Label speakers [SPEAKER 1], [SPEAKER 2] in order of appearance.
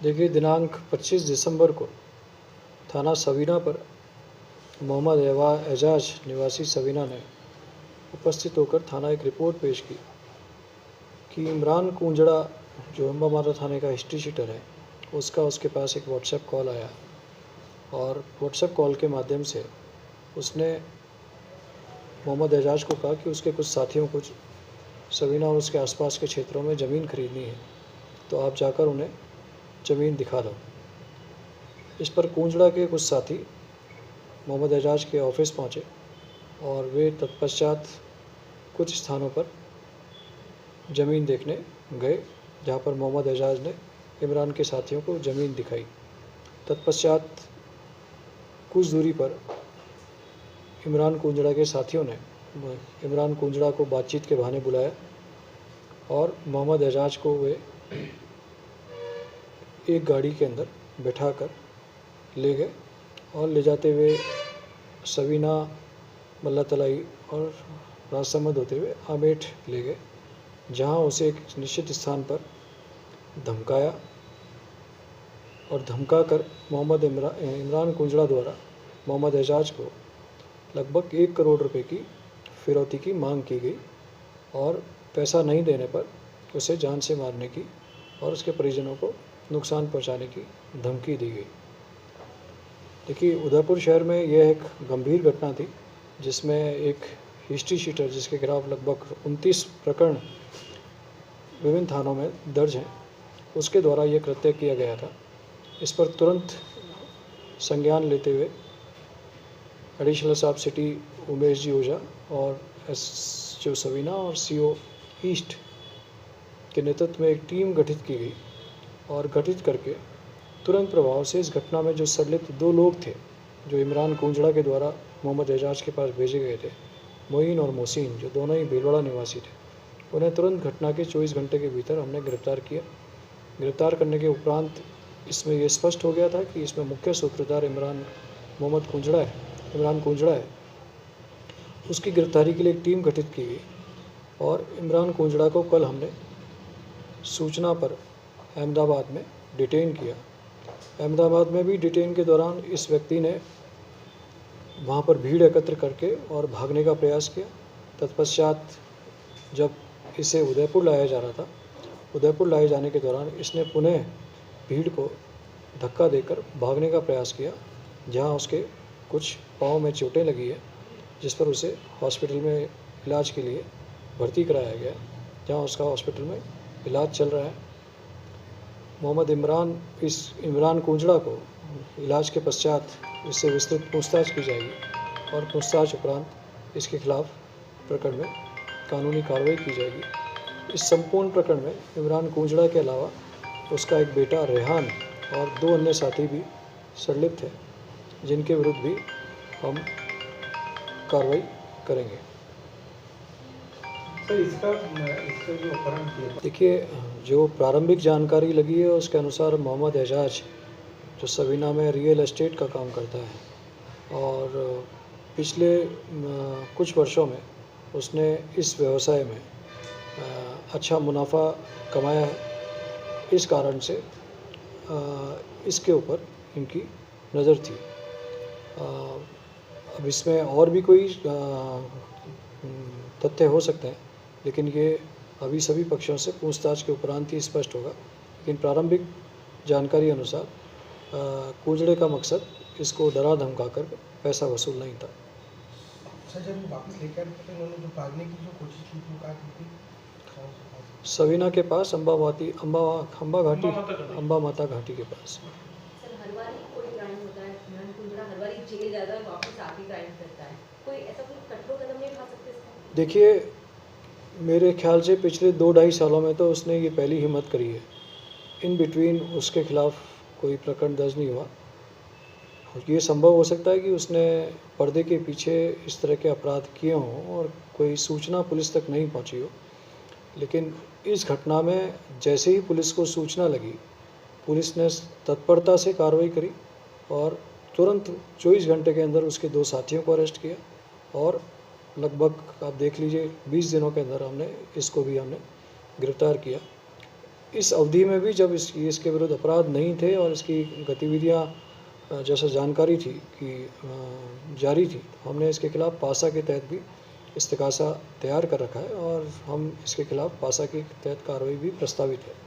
[SPEAKER 1] देखिए, दिनांक 25 दिसंबर को थाना सवीना पर मोहम्मद एजाज निवासी सवीना ने उपस्थित होकर थाना एक रिपोर्ट पेश की कि इमरान कुंजड़ा, जो अम्बा माता थाने का हिस्ट्री शीटर है, उसके पास एक व्हाट्सएप कॉल आया और व्हाट्सएप कॉल के माध्यम से उसने मोहम्मद एजाज को कहा कि उसके कुछ साथियों को सवीना और उसके आसपास के क्षेत्रों में ज़मीन खरीदनी है, तो आप जाकर उन्हें ज़मीन दिखा दो। इस पर कुंजड़ा के कुछ साथी मोहम्मद एजाज के ऑफिस पहुंचे और वे तत्पश्चात कुछ स्थानों पर ज़मीन देखने गए, जहां पर मोहम्मद एजाज ने इमरान के साथियों को ज़मीन दिखाई। तत्पश्चात कुछ दूरी पर इमरान कुंजड़ा के साथियों ने इमरान कुंजड़ा को बातचीत के बहाने बुलाया और मोहम्मद एजाज को वे एक गाड़ी के अंदर बैठाकर ले गए और ले जाते हुए सवीना, मल्ला तलाई और राजसमंद होते हुए आमेठ ले गए, जहां उसे एक निश्चित स्थान पर धमकाया और धमकाकर इमरान कुंजड़ा द्वारा मोहम्मद एजाज को लगभग 1 करोड़ रुपए की फिरौती की मांग की गई और पैसा नहीं देने पर उसे जान से मारने की और उसके परिजनों को नुकसान पहुंचाने की धमकी दी गई। देखिए, उदयपुर शहर में यह एक गंभीर घटना थी, जिसमें एक हिस्ट्री शीटर, जिसके खिलाफ लगभग 29 प्रकरण विभिन्न थानों में दर्ज हैं, उसके द्वारा यह कृत्य किया गया था। इस पर तुरंत संज्ञान लेते हुए एडिशनल सब सिटी उमेश जी ओझा और एसएचओ सवीना और सीओ ईस्ट के नेतृत्व में एक टीम गठित की गई और गठित करके तुरंत प्रभाव से इस घटना में जो संलिप्त 2 लोग थे, जो इमरान कुंजड़ा के द्वारा मोहम्मद एजाज के पास भेजे गए थे, मोइन और मोहसिन, जो दोनों ही भीलवाड़ा निवासी थे, उन्हें तुरंत घटना के 24 घंटे के भीतर हमने गिरफ्तार किया। गिरफ्तार करने के उपरांत इसमें यह स्पष्ट हो गया था कि इसमें मुख्य सूत्रधार इमरान कुंजड़ा है। उसकी गिरफ्तारी के लिए एक टीम गठित की गई और इमरान कुंजड़ा को कल हमने सूचना पर अहमदाबाद में डिटेन किया। अहमदाबाद में भी डिटेन के दौरान इस व्यक्ति ने वहाँ पर भीड़ एकत्र करके और भागने का प्रयास किया। तत्पश्चात जब इसे उदयपुर लाया जा रहा था, उदयपुर लाए जाने के दौरान इसने पुनः भीड़ को धक्का देकर भागने का प्रयास किया, जहाँ उसके कुछ पाँव में चोटें लगी है, जिस पर उसे हॉस्पिटल में इलाज के लिए भर्ती कराया गया, जहाँ उसका हॉस्पिटल में इलाज चल रहा है। इमरान कुंजड़ा को इलाज के पश्चात इससे विस्तृत पूछताछ की जाएगी और पूछताछ उपरांत इसके खिलाफ प्रकरण में कानूनी कार्रवाई की जाएगी। इस संपूर्ण प्रकरण में इमरान कुंजड़ा के अलावा उसका एक बेटा रेहान और 2 अन्य साथी भी संलिप्त हैं, जिनके विरुद्ध भी हम कार्रवाई करेंगे।
[SPEAKER 2] सर, इसका जो अपहरण किया,
[SPEAKER 1] देखिए, जो प्रारंभिक जानकारी लगी है उसके अनुसार मोहम्मद एजाज, जो सवीना में रियल एस्टेट का काम करता है और पिछले कुछ वर्षों में उसने इस व्यवसाय में अच्छा मुनाफा कमाया है। इस कारण से इसके ऊपर इनकी नज़र थी। अब इसमें और भी कोई तथ्य हो सकते हैं, लेकिन ये अभी सभी पक्षों से पूछताछ के उपरांत ही स्पष्ट होगा। लेकिन प्रारंभिक जानकारी अनुसार कुंजड़े का मकसद इसको डरा धमका कर पैसा वसूल नहीं था।
[SPEAKER 2] सर, जब वापस लेकर आए तो उन्होंने जो भागने की जो कोशिश की थी, वो कहाँ की थी?
[SPEAKER 1] सवीना के पास अम्बा माता घाटी के पास।
[SPEAKER 3] सर, हर बार ही कोई क्राइम होता है, इमरान कुंजड़ा हर बार ही जेल जाता है, वापस आके क्राइम करता है, कोई ऐसा कोई कठोर कदम नहीं उठा सकते इसका?
[SPEAKER 1] देखिए, मेरे ख्याल से पिछले 2-2.5 सालों में तो उसने ये पहली हिम्मत करी है। इन बिटवीन उसके खिलाफ कोई प्रकरण दर्ज नहीं हुआ। ये संभव हो सकता है कि उसने पर्दे के पीछे इस तरह के अपराध किए हों और कोई सूचना पुलिस तक नहीं पहुंची हो, लेकिन इस घटना में जैसे ही पुलिस को सूचना लगी, पुलिस ने तत्परता से कार्रवाई करी और तुरंत 24 घंटे के अंदर उसके 2 साथियों को अरेस्ट किया और लगभग आप देख लीजिए 20 दिनों के अंदर इसको भी हमने गिरफ्तार किया। इस अवधि में भी जब इसके विरुद्ध अपराध नहीं थे और इसकी गतिविधियाँ जैसा जानकारी थी कि जारी थी, तो हमने इसके खिलाफ पासा के तहत भी इस्तेगासा तैयार कर रखा है और हम इसके खिलाफ पासा के तहत कार्रवाई भी प्रस्तावित है।